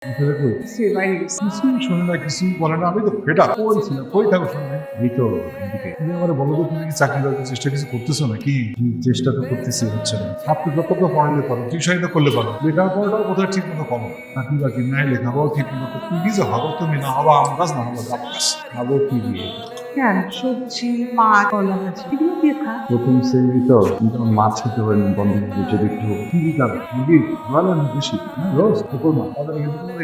সে বাইরে গেছে। কিছুই শোনে না, কিছুই বলে না। আমি তো ফেটা কই ছিল, কই থাকো শুনে এই তো এদিকে। তুমি আমার বলো তো, তুমি কি চাকরি বাকরির চেষ্টা কিছু করতেছো নাকি? চেষ্টা তো করতেছি, হচ্ছে না। আপনি যত তো পড়াইলে পারো, টিউশনটা করলে পারো, লেখাপড়াটাও কোথায় ঠিক মতো করো। চাকরি বাকরি নাই, লেখাপড়াও ঠিক মতো। তুমি কি যে হবো, তুমি না হবা আম গাছ, না হবা গাছ গাছ। খাবো কি দিয়ে? কেন সবজি মাছ কলা ভাজি এগুলো দিয়ে খা। প্রথম শ্রেণী তো কিন্তু মাছ খেতে পারেন বন্ধ করে, যদি একটু টিভি খাবে মুরগি ভালো না বেশি রোজ দুপুর না তাদের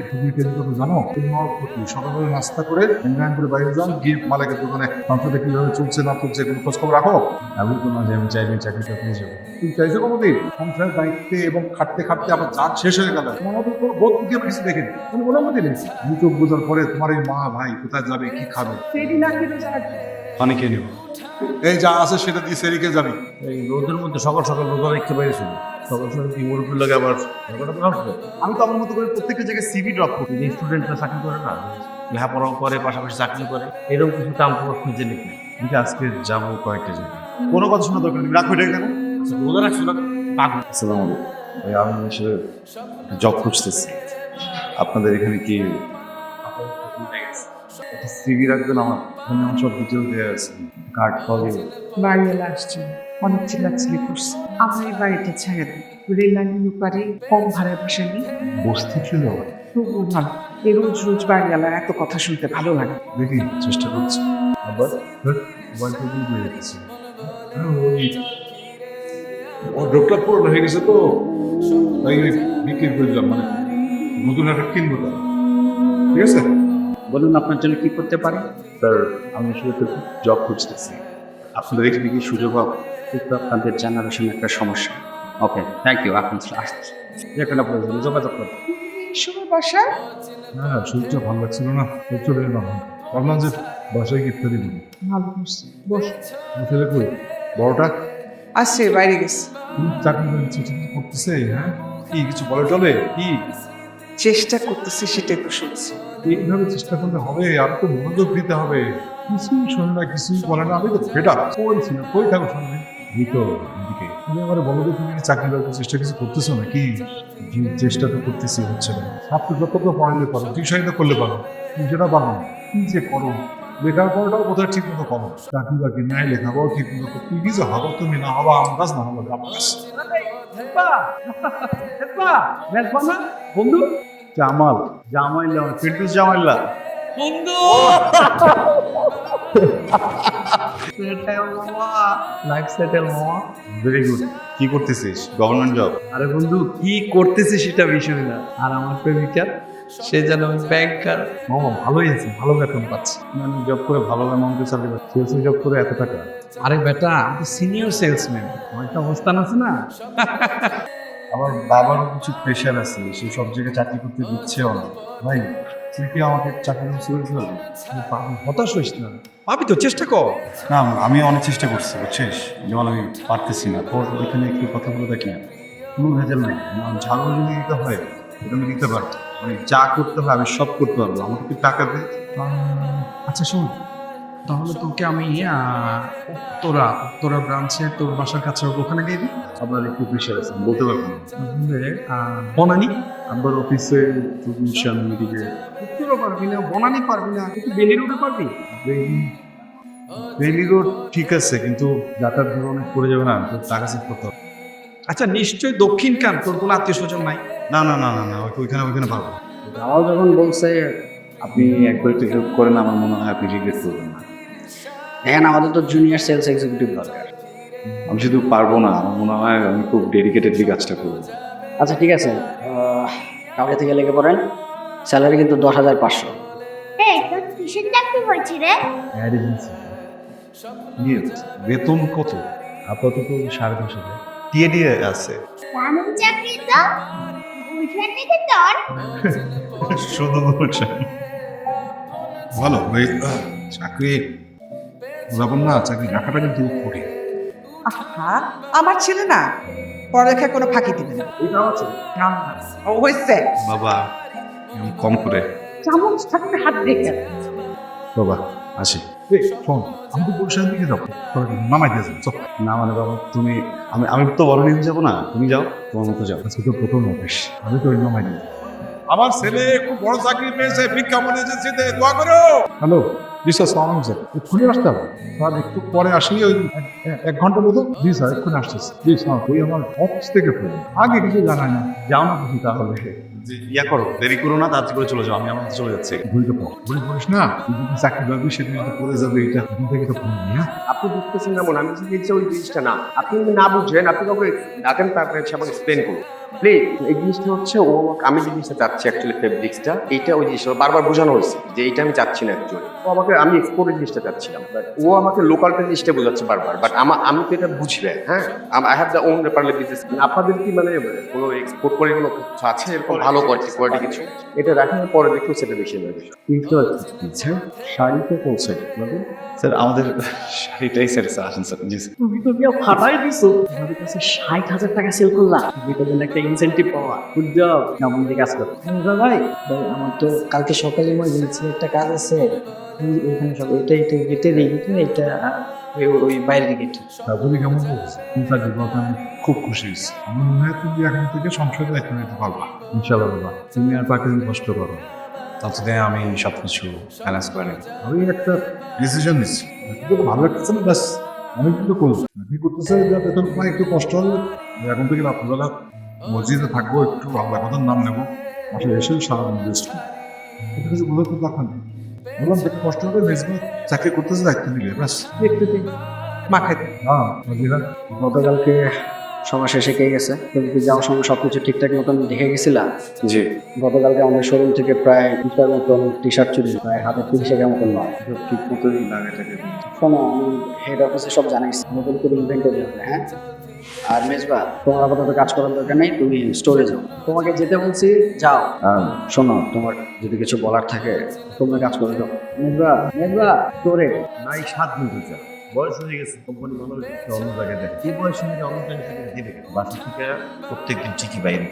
খুবই কেজি কত জানো? প্রতি সকালবেলা নাস্তা করে ব্যায়াম করে বাইরে যান, গিয়ে মালিকের দোকানে সংসারটা কিভাবে চলছে না চলছে কোনো খোঁজ খবর রাখো। আমি তো না যে আমি চাইলে চাকরিটা পেয়ে যাবো। তুমি চাইছো কোনোদিন? সংসারের দায়িত্বে এবং খাটতে খাটতে আমার চাপ শেষ হয়ে গেল। তোমার মতো কোনো বোধ বুদ্ধি আমি কিছু দেখিনি। তুমি বলে আমাকে দিয়েছি আমি চোখ বোঝার পরে তোমার এই মা ভাই কোথায় যাবে, কি খাবে? সেদিন না খেতে যাবে। পানি খেয়ে নেবো। এই যা আছে সেটা দিয়ে সেরিকে যাবি। এই রোদের মধ্যে সকাল সকাল রোদা দেখতে পেয়েছিল। সকাল সকাল কি মুরগির লাগে আবার ঝগড়া করা হচ্ছে? আমি তো আমার মতো করে প্রত্যেকটা জায়গায় সিভি ড্রপ করি। এই স্টুডেন্টরা চাকরি করে না, লেখাপড়াও করে পাশাপাশি চাকরি করে, এরকম কিছু কাম তোমার খুঁজে নিক না। আমি আজকে যাবো কয়েকটা জায়গায়। কোনো কথা শোনা দরকার নেই, রাখো এটা কেন? আচ্ছা, রোজা রাখছো না পাগল। আসসালামু আলাইকুম ভাই, আমি আসলে জব খুঁজতেছি। আপনাদের এখানে কি সিভি রাখবেন? আমার সব ডিটেল দেওয়া আছে, কার্ড কবে? বাড়িওয়ালা আসছে, অনেক চিল্লাচিল্লি করছে। আমার এই বাড়িটা ছেড়ে দেয়, রেল লাইনের উপরে কম ভাড়ায় বসে নি। বসতে ছিল তবুও ভালো, এই রোজ রোজ বাড়িওয়ালার এত কথা শুনতে ভালো লাগে। দেখি, চেষ্টা করছি। আবার মোবাইলটা দিয়ে রেখেছি। ও ড্রপটা পুরনো হয়ে গেছে তো, তাই ওই বিক্রি করে দিলাম, মানে নতুন একটা কিনবো তো। ঠিক আছে, বলুন আপনার জন্য কি করতে পারি? স্যার, আমি আসলে তো জব খুঁজতেছি। আপনাদের এখানে কি সুযোগ হবে? কিন্তু আপনাদের জেনারেশন একটা সমস্যা। ওকে, থ্যাংক ইউ। আপনি আসছি, যেখানে প্রয়োজন যোগাযোগ করুন। এই সময় বাসায় হ্যাঁ শরীরটা ভালো লাগছিল না, তাই চলে এলাম। ভাবলাম যে বাসায় গিয়ে ইত্যাদি দিবি। ভালো করছে, বস। ছেলে কই বড়টা? আসছে বাইরে গেছে। তুমি চাকরি করছে, চাকরি করতেছে? হ্যাঁ, কি কিছু বলে টলে কি? চেষ্টা করতেছে সেটাই তো শুনছি। এইভাবে চেষ্টা করলে হবে, আর তো মনোযোগ দিতে হবে। কিছুই শোনে না, কিছুই বলে না। আমি তো ফেটা কই ছিল, কই থাকো শুনবে এই তো এদিকে। তুমি আমার বলো তো, তুমি কি চাকরি বাকরির চেষ্টা কিছু করতেছো নাকি? চেষ্টা তো করতেছি, হচ্ছে না। আপনি যত তো পড়াইলে পারো, টিউশনটা করলে পারো, তুমি সেটা পারো না। কি যে করো, লেখাপড়াটাও কোথায় ঠিক মতো করো। চাকরি বাকরি নাই, লেখাপড়াও ঠিক মতো করো। তুমি কি যে হবো, তুমি না হবা আম গাছ, না হবা গাছ গাছ। বন্ধু জামাল, জামাইলা, ফিরদৌস জামাইলা। বন্ধু লাইফ সেটেল মামা। Very good. কি করতেছিস? Government job? আরে বন্ধু কি করতেছি সেটা বিষয় না, আর আমার প্রেমিকা সে যেন ব্যাংকার। মামা ভালোই আছে, ভালো বেতন পাচ্ছি। মানে জব করে ভালো অ্যামাউন্টে চাকরি পাচ্ছি, সেলস জব করে এত টাকা? আরে বেটা আমি সিনিয়র সেলসম্যান, আমার একটা অবস্থান আছে না। আমার বাবারও কিছু প্রেশার আছে, সে সব জায়গায় চাকরি করতে দিচ্ছেও না। ভাই, তুই কি আমাকে চাকরি করে ফেলবি? হতাশ হইস না, পাবি তো, চেষ্টা কর। না, আমি অনেক চেষ্টা করছি, বুঝছিস, যেমন আমি পারতেছি না। তোর ওইখানে একটু কথা বলে দেখি না, কোনো ভেজাল নাই। আমার ঝাড়ু যদি দিতে হয় ওটা আমি দিতে পারবো, মানে যা করতে হয় আমি সব করতে পারবো। আমাকে একটু টাকা দে। আচ্ছা শোন, তাহলে তোকে আমি উত্তরা ব্রাঞ্চে তোর বাসার কাছে ওখানে দিয়ে দিই। আপনার একটু প্রেশার আছে, আমি বলতে পারবো না। তাহলে, বনানি। আপনার অফিসে মিশন মিটিংয়ে উত্তরা পারবি না, বনানি পারবি না, তুই বেলি রোডে পারবি? বেলি রোড ঠিক আছে, কিন্তু যাতায়াত ধরো অনেক পড়ে যাবে না, তো টাকা সেভ করতে হবে। আচ্ছা নিশ্চয়ই দক্ষিণ কান, তোর কোনো আত্মীয় স্বজন নাই? না না না না না, ওইখানে পারবো। জামাল যখন বলছে আপনি একবার একটু হেল্প করেন, আমার মনে হয় আপনি রিগ্রেট করবেন না। দেখেন আমাদের তো জুনিয়র সেলস এক্সিকিউটিভ দরকার। আমি শুধু পারবো না, আমার মনে হয় আমি খুব ডেডিকেটেডলি কাজটা করবো। আচ্ছা ঠিক আছে, কাউকে থেকে লেগে পড়েন। স্যালারি কিন্তু 10,500। এই তোর কিসের চাকরি হয়েছে রে? বেতন কত? আপাতত 10,500। টিএডিএ আছে। দারুণ চাকরি তো, বুঝবেন নাকি তোর? শুধু বলছেন? ভালো ওই চাকরি যাবো না, চাকরি রাখাটা কিন্তু কঠিন। আহা, আমার ছেলে না পড়ালেখায় কোনো ফাঁকি দিবে না। এটাও আছে। না, না, ও হয়েছে বাবা, আমি কম করে। চামচ থাকতে হাত রেখে। বাবা আসি। এই শোন, আমি তো বরিশালের দিকে যাবো, তোরা নামাই দিয়ে যাবো। চল, না মানে বাবা, তুমি, আমি তো বড় নিয়ে যাবো না, তুমি যাও, তোমার মতো যাও। আজকে তো প্রথম অফিস, আমি তো ওই নামাই দিয়ে যাবো। আমার ছেলে খুব বড় চাকরি পেয়েছে বিজ্ঞাপন এজেন্সিতে দোয়া করো। হ্যালো জি স্যার, সালাম স্যার, এক্ষুনি আসতে হবে স্যার, একটু পরে আসি, ওই 1 ঘন্টা মতো। জি স্যার, এক্ষুনি আসতেছি। জি স্যার, ওই আমার অফিস থেকে ফোন, আগে কিছু জানাই না। যাও না বুঝি তাহলে। ইয়া করো, দেরি করো না, তাড়াতাড়ি করে চলে যাও, আমি আমার চলে যাচ্ছি। ঘুরিতে পড়, ঘুরি পড়িস না, তুই যদি চাকরি পাবি সেদিন যদি পড়ে যাবে, এটা এখন থেকে তো ফোন নিয়ে। আপনি বুঝতেছেন না মনে আমি যে বলছি ওই জিনিসটা না, আপনি যদি না বুঝেন আপনি কাউকে ডাকেন, তারপরে হচ্ছে আমাকে এক্সপ্লেন করুন প্লিজ। এই জিনিসটা হচ্ছে ও আমি যে জিনিসটা চাচ্ছি অ্যাকচুয়ালি ফেব্রিক্সটা, এইটা ওই জিনিসটা বারবার বোঝানো হয়েছে যে এইটা আমি চাচ্ছি না অ্যাকচুয়ালি। ও আমাকে আমি এক্সপোর্টের জিনিসটা চাচ্ছিলাম, বাট ও আমাকে লোকালটা জিনিসটা বোঝাচ্ছে বারবার। বাট আমি তো এটা বুঝবে, হ্যাঁ I have the own properly business. আপনাদের কি মানে কোনো এক্সপোর্ট করে কোনো কিছু আছে এরকম ভালো কোয়ালিটি কিছু? এটা রাখার পরে দেখো সেটা বেশি লাগবে। কিন্তু শাড়িতে পৌঁছে মানে স্যার আমাদের শাড়িটাই স্যার, আসেন স্যার। জি স্যার। তুমি তো গিয়ে ফাটাই দিছো, আমাদের কাছে 60,000 টাকা সেল করলা, যেটার জন্য একটা ইনসেন্টিভ পাওয়া। Good job. কেমন দিকে কাজ করো ভাই? ভাই আমার তো কালকে সকালে ইমার্জেন্সি একটা কাজ আছে, এখানে সব এটা রেখে এটা ওই বাইরের গেট। তারপরে কেমন বলছে তুমি চাকরি পাওয়াতে আমি খুব খুশি হয়েছি। আমার মনে হয় তুমি এখন থেকে সংসারে দায়িত্ব নিতে পারবা। ইনশাআল্লাহ বাবা, তুমি আর বাকি দিন কষ্ট করো, তাতে আমি সবকিছু ব্যালেন্স করে নেব। আমি একটা ডিসিশন নিচ্ছি, তোকে ভালো লাগতেছে না, ব্যাস আমি কিন্তু করবো। কি করতেছে যে বেতন পাই, একটু কষ্ট হবে, এখন থেকে রাত্রিবেলা মসজিদে থাকবো, একটু আল্লাহ কথার নাম নেবো, আসলে এসে সারাদিন রেস্ট করবো। এটা কিছু বোঝার তো দরকার নেই। বললাম দেখে কষ্ট হবে, মেজবা চাকরি করতেছে, দায়িত্ব নিবে, ব্যাস। দেখতে মা খাইতে। হ্যাঁ মজিরা, গতকালকে সবার শেষে কে গেছে? তুমি কি যাওয়ার সময় সবকিছু ঠিকঠাক মতন দেখে গেছিলা? জি গতকালকে আমাদের শোরুম থেকে প্রায় 20টার মতন টি শার্ট চুরি, প্রায় হাতে 30 মতন নয়। ঠিক মতোই লাগে থাকে। শোনো, আমি হেড অফিসে সব জানাইছি, নতুন করে ইনভেন্টরি হবে, হ্যাঁ? আর মেজবা, তোমার আপাতত কাজ করার দরকার নেই, তুমি স্টোরে যাও। তোমাকে যেতে বলছি, যাও। আর শোনো, তোমার যদি কিছু বলার থাকে তোমরা কাজ করে যাও। মেজবা স্টোরে। নাই 7 মিনিট যা বয়স হয়ে গেছে, কোম্পানি ভালো হয়েছে, অন্য জায়গায় দেয়। এই বয়স অনুযায়ী অন্য জায়গায় দিবে, বাসা থেকে প্রত্যেকদিন ঠিকই বাইরে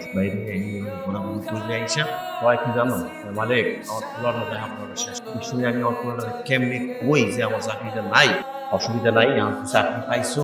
ঘোরাঘুরি করলে আইসা হয় কি জানো মালিক, আমার পুরানো দেখা পড়ানো শেষ। এই সময় আমি আমার পুরানো কেমনি ওই যে আমার চাকরিটা নাই, অসুবিধা নাই, আমার চাকরি পাইছো।